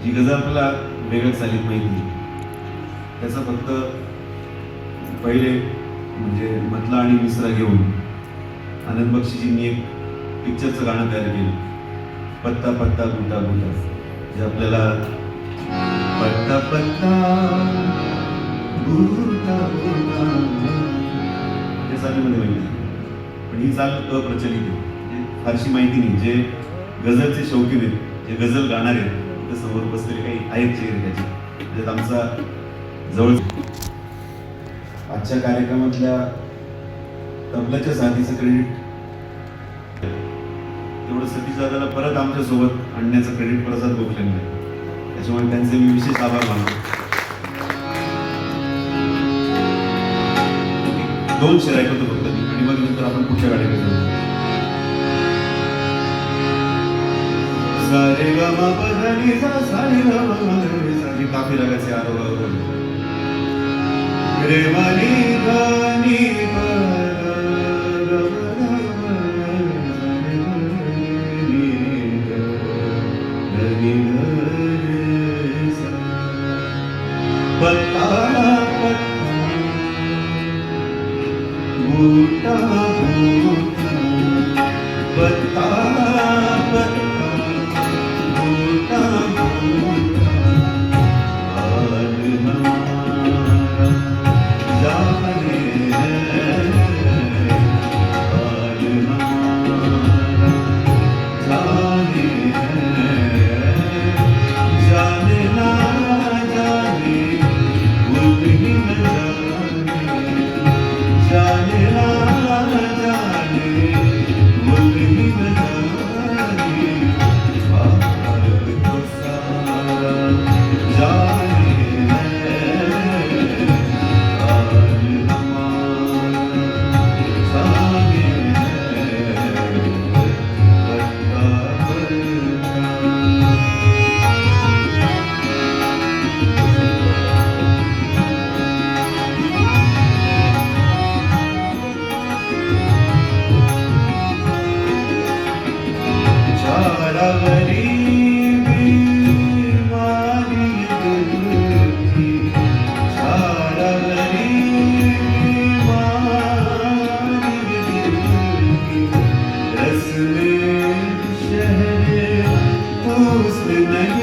जी गजल आपल्याला वेगळ्या चालीत माहिती, त्याचा फक्त पहिले म्हणजे मतला आणि मिसरा घेऊन आनंद बक्षीजींनी एक पिक्चरचं गाणं तयार केलं, पत्ता पत्ता गुटा गुटा, जे आपल्याला पत्ता पत्ता गुटा गुटा या चालीमध्ये माहिती, पण ही चाल अप्रचलित आहे, म्हणजे फारशी माहिती नाही. जे गझलचे शौकीन आहेत, जे गझल गाणारे आहेत, ते समोर बसलेले काही आहेत चेहरे त्याचे, त्याच्यात आमचा जवळ आजच्या कार्यक्रमातल्या तबल्याच्या साथीचं क्रेडिट तेवढं सतीश दादाला परत आमच्या सोबत आणण्याचं क्रेडिट प्रसाद गोखलेंना आहे, त्याच्यामुळे त्यांचे मी विशेष आभार मानतो. 2 शेर ऐकवतो फक्त मी, आणि मग नंतर आपण पुढच्या गाडीकडे जाऊ. सारे ग म प ध नि सा सा रे ग म प ध नि सा, ही काफी रागाचे आरोह रे म नि ध नि प ध ग म ध नि ध रे सा, पत्ता पत्ता गुटा गुटा, पत्ता पत्ता गुटा गुटा, आज हमारा जाने है, आज हमारा जाने है, जाने ना जाने वो भी न जाने, जाने ना जाने वो भी न जाने, भारत को सारा जाने है, आज हमारा जाने है, पत्ता पत्ता. चारावरी बीमारी दिल की, चारावरी बीमारी दिल की, रस्म शहर हुस्न नहीं